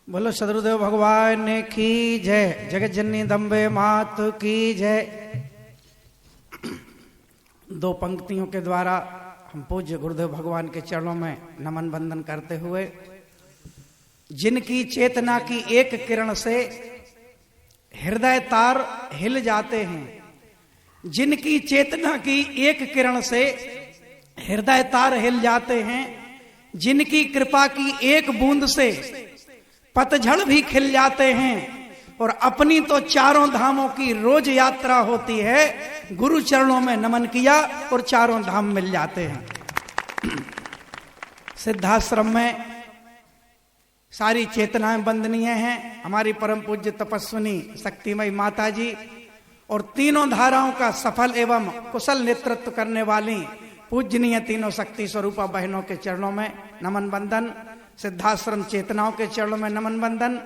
बोलो सदगुरुदेव भगवान की जय। जगत जननी दम्बे मात की जय। दो पंक्तियों के द्वारा हम पूज्य गुरुदेव भगवान के चरणों में नमन वंदन करते हुए, जिनकी चेतना की एक किरण से हृदय तार हिल जाते हैं, जिनकी चेतना की एक किरण से हृदय तार हिल जाते हैं, जिनकी कृपा की एक बूंद से पतझड़ भी खिल जाते हैं, और अपनी तो चारों धामों की रोज यात्रा होती है, गुरु चरणों में नमन किया और चारों धाम मिल जाते हैं। सिद्धाश्रम में सारी चेतनाएं वंदनीय हैं। हमारी परम पूज्य तपस्विनी शक्तिमयी माता जी और तीनों धाराओं का सफल एवं कुशल नेतृत्व करने वाली पूजनीय तीनों शक्ति स्वरूपा बहनों के चरणों में नमन वंदन, सिद्धाश्रम चेतनाओं के चरणों में नमन वंदन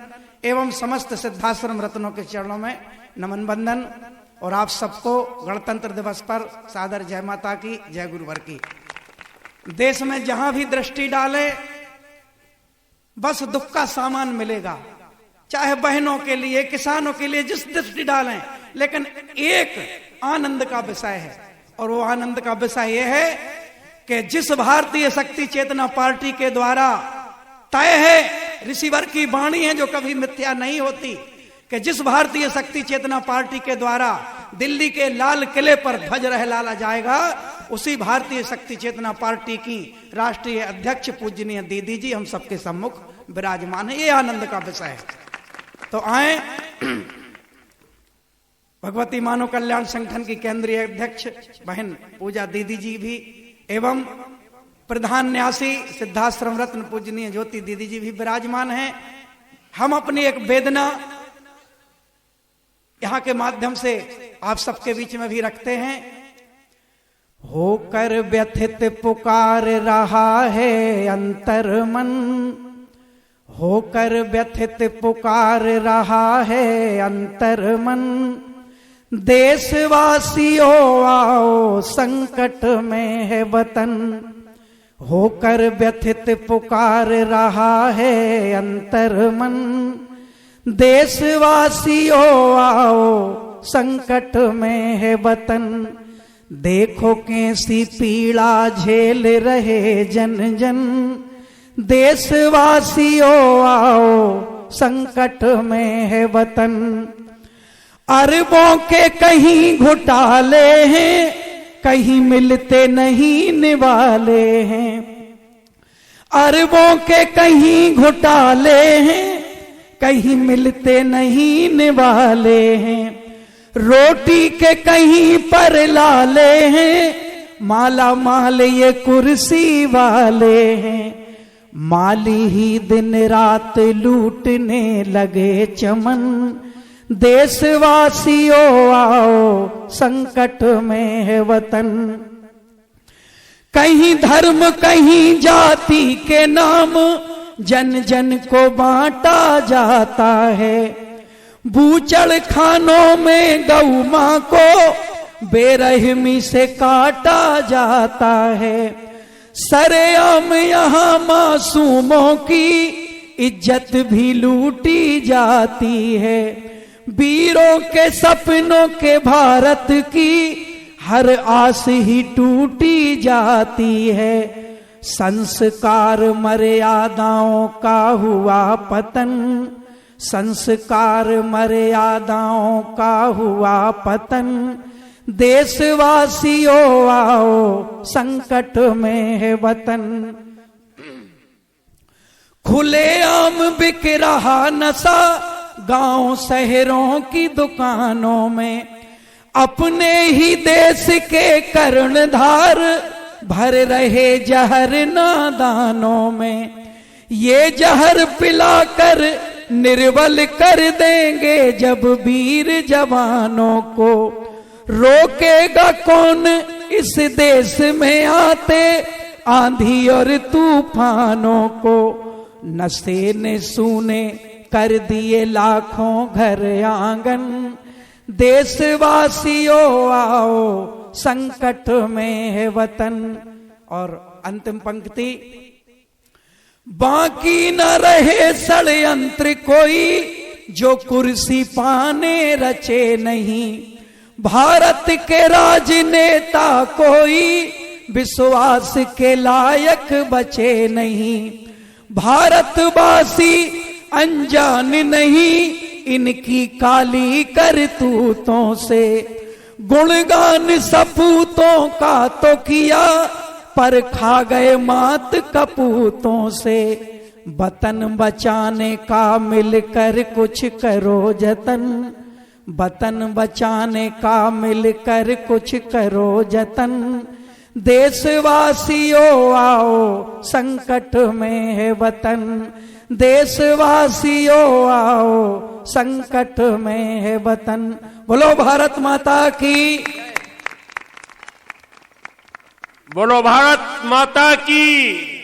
एवं समस्त सिद्धाश्रम रत्नों के चरणों में नमन वंदन। और आप सबको गणतंत्र दिवस पर सादर जय माता की, जय गुरुवर की। देश में जहां भी दृष्टि डाले बस दुख का सामान मिलेगा, चाहे बहनों के लिए, किसानों के लिए, जिस दृष्टि डालें, लेकिन एक आनंद का विषय है, और वो आनंद का विषय यह है कि जिस भारतीय शक्ति चेतना पार्टी के द्वारा तय है, रिसीवर की वाणी है जो कभी मिथ्या नहीं होती, कि जिस भारतीय शक्ति चेतना पार्टी के द्वारा दिल्ली के लाल किले पर ध्वज लहराया जाएगा, उसी भारतीय शक्ति चेतना पार्टी की राष्ट्रीय अध्यक्ष पूजनीय दीदी जी हम सबके सम्मुख विराजमान है। ये आनंद का विषय है। तो आए भगवती मानव कल्याण संगठन की केंद्रीय अध्यक्ष बहन पूजा दीदी जी भी एवं प्रधान न्यासी सिद्धाश्रम रत्न पूजनीय ज्योति दीदी जी भी विराजमान हैं। हम अपनी एक वेदना यहां के माध्यम से आप सबके बीच में भी रखते हैं। होकर व्यथित पुकार रहा है अंतर मन, होकर व्यथित पुकार रहा है अंतर मन, देशवासियों आओ संकट में है वतन, होकर व्यथित पुकार रहा है अंतर मन, देशवासियों आओ संकट में है वतन, देखो कैसी पीड़ा झेल रहे जन जन, देशवासियों आओ संकट में है वतन, अरबों के कहीं घोटाले हैं, कहीं मिलते नहीं निवाले हैं, अरबों के कहीं घोटाले हैं, कहीं मिलते नहीं निवाले हैं, रोटी के कहीं पर लाले हैं, माला माल ये कुर्सी वाले हैं, माली ही दिन रात लूटने लगे चमन, देशवासियों आओ संकट में है वतन, कहीं धर्म कहीं जाति के नाम जन जन को बांटा जाता है, बूचड़ खानों में गौ मां को बेरहमी से काटा जाता है, सरेआम यहाँ मासूमों की इज्जत भी लूटी जाती है, वीरों के सपनों के भारत की हर आस ही टूटी जाती है, संस्कार मर्यादाओं का हुआ पतन, संस्कार मर्यादाओं का हुआ पतन, देशवासियों आओ संकट में है वतन, खुलेआम बिक रहा नशा गांव शहरों की दुकानों में, अपने ही देश के कर्णधार भर रहे जहर नादानों में, ये जहर पिलाकर निर्बल कर देंगे जब वीर जवानों को, रोकेगा कौन इस देश में आते आंधी और तूफानों को, नशे ने सूने कर दिए लाखों घर आंगन, देशवासियों आओ संकट में है वतन। और अंतिम पंक्ति, बाकी न रहे षड्यंत्र कोई, जो कुर्सी पाने रचे नहीं। भारत के राजनेता कोई, विश्वास के लायक बचे नहीं। भारतवासी अनजान नहीं, इनकी काली करतूतों से। गुणगान सपूतों का तो किया, पर खा गए मात कपूतों से। वतन बचाने का मिलकर कुछ करो जतन, वतन बचाने का मिलकर कुछ करो जतन। देशवासियों आओ संकट में है वतन, देशवासियों आओ संकट में है वतन। बोलो भारत माता की, बोलो भारत माता की।